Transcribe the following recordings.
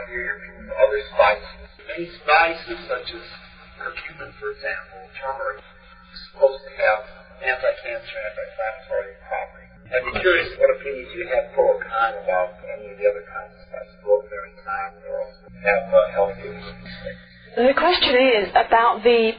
other spices. Many spices, such as curcumin, for example, turmeric, is supposed to have anti-cancer, anti-inflammatory properties. I'd be curious what opinions you have pro or con about any of the other kinds of spices, rosemary, thyme, or have health benefits. The question is about the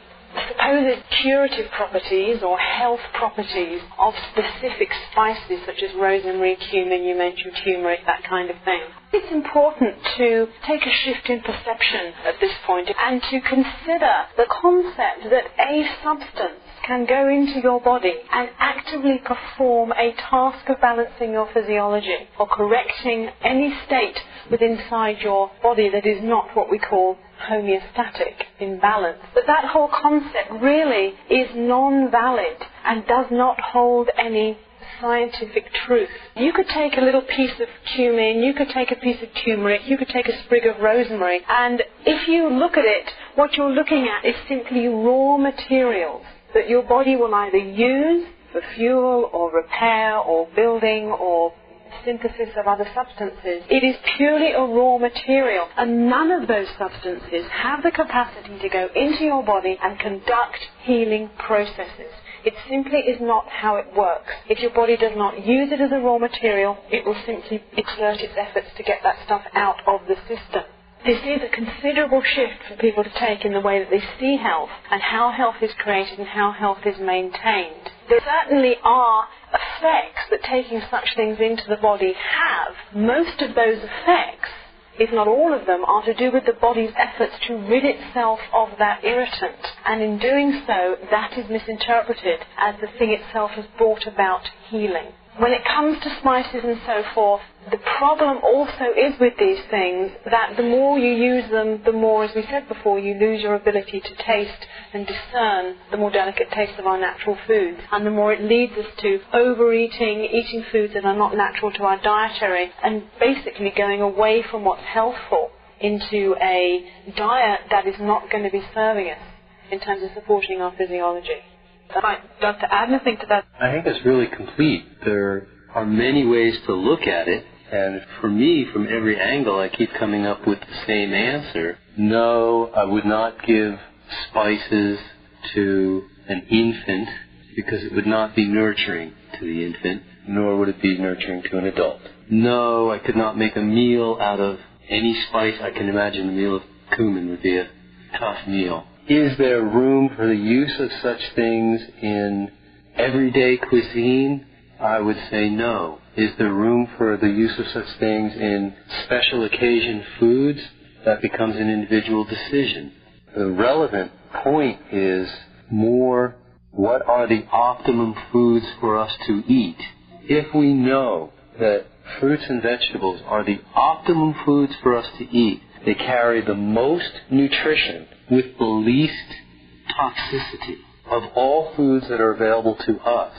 supposed curative properties or health properties of specific spices such as rosemary, cumin, you mentioned turmeric, that kind of thing. It's important to take a shift in perception at this point and to consider the concept that a substance can go into your body and actively perform a task of balancing your physiology or correcting any state within inside your body that is not what we call homeostatic, in balance. But that whole concept really is non-valid and does not hold any scientific truth. You could take a little piece of cumin, you could take a piece of turmeric, you could take a sprig of rosemary, and if you look at it, what you're looking at is simply raw materials that your body will either use for fuel or repair or building or synthesis of other substances. It is purely a raw material, and none of those substances have the capacity to go into your body and conduct healing processes. It simply is not how it works. If your body does not use it as a raw material, it will simply exert its efforts to get that stuff out of the system. This is a considerable shift for people to take in the way that they see health and how health is created and how health is maintained. There certainly are effects that taking such things into the body have. Most of those effects, if not all of them, are to do with the body's efforts to rid itself of that irritant. And in doing so, that is misinterpreted as the thing itself has brought about healing. When it comes to spices and so forth, the problem also is with these things that the more you use them, the more, as we said before, you lose your ability to taste and discern the more delicate taste of our natural foods. And the more it leads us to overeating, eating foods that are not natural to our dietary, and basically going away from what's healthful into a diet that is not going to be serving us in terms of supporting our physiology. I'd like to add anything to that. I think it's really complete. There are many ways to look at it, and for me, from every angle, I keep coming up with the same answer. No, I would not give spices to an infant because it would not be nurturing to the infant, nor would it be nurturing to an adult. No, I could not make a meal out of any spice. I can imagine a meal of cumin would be a tough meal. Is there room for the use of such things in everyday cuisine? I would say no. Is there room for the use of such things in special occasion foods? That becomes an individual decision. The relevant point is more, what are the optimum foods for us to eat? If we know that fruits and vegetables are the optimum foods for us to eat, they carry the most nutrition with the least toxicity of all foods that are available to us.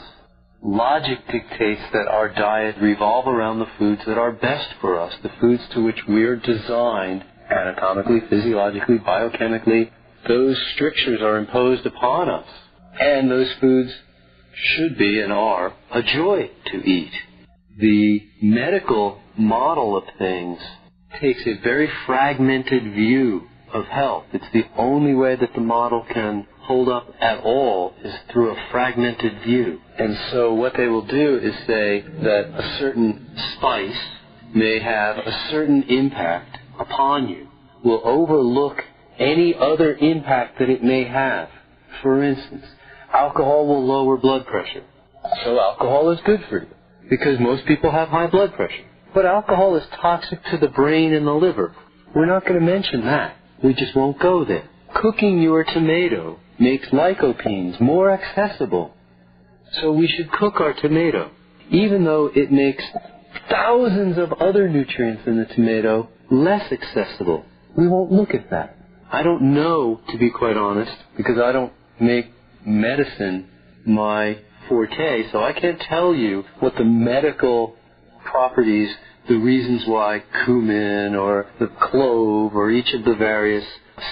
Logic dictates that our diet revolve around the foods that are best for us, the foods to which we are designed anatomically, physiologically, biochemically. Those strictures are imposed upon us, and those foods should be and are a joy to eat. The medical model of things takes a very fragmented view of health. It's the only way that the model can hold up at all is through a fragmented view. And so what they will do is say that a certain spice may have a certain impact upon you. Will overlook any other impact that it may have. For instance, alcohol will lower blood pressure. So alcohol is good for you because most people have high blood pressure. But alcohol is toxic to the brain and the liver. We're not going to mention that. We just won't go there. Cooking your tomato makes lycopenes more accessible. So we should cook our tomato, even though it makes thousands of other nutrients in the tomato less accessible. We won't look at that. I don't know, to be quite honest, because I don't make medicine my forte, so I can't tell you what the medical properties, the reasons why cumin or the clove or each of the various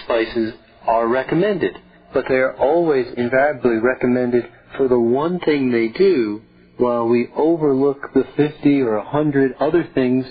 spices are recommended. But they are always invariably recommended for the one thing they do, while we overlook the 50 or 100 other things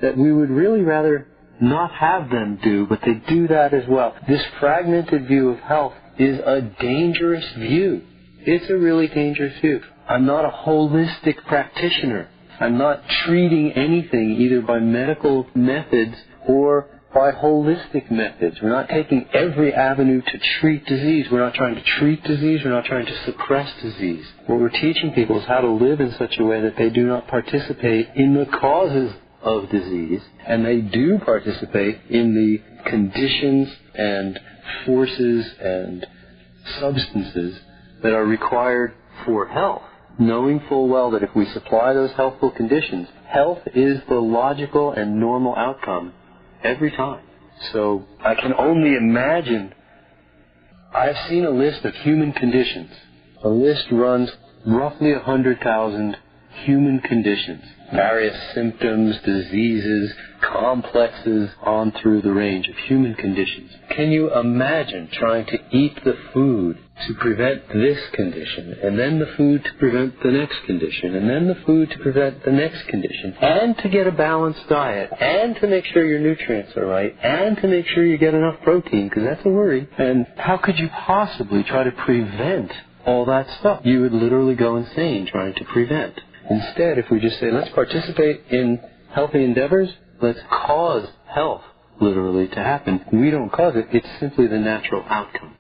that we would really rather not have them do, but they do that as well. This fragmented view of health is a dangerous view. It's a really dangerous view. I'm not a holistic practitioner. I'm not treating anything either by medical methods or by holistic methods. We're not taking every avenue to treat disease. We're not trying to treat disease. We're not trying to suppress disease. What we're teaching people is how to live in such a way that they do not participate in the causes of disease, and they do participate in the conditions and forces and substances that are required for health, knowing full well that if we supply those healthful conditions, health is the logical and normal outcome every time. So I can only imagine. I've seen a list of human conditions. A list runs roughly 100,000 human conditions. Various symptoms, diseases, complexes, on through the range of human conditions. Can you imagine trying to eat the food to prevent this condition, and then the food to prevent the next condition, and then the food to prevent the next condition, and to get a balanced diet, and to make sure your nutrients are right, and to make sure you get enough protein, because that's a worry. And how could you possibly try to prevent all that stuff? You would literally go insane trying to prevent. Instead, if we just say, let's participate in healthy endeavors, let's cause health, literally, to happen. We don't cause it. It's simply the natural outcome.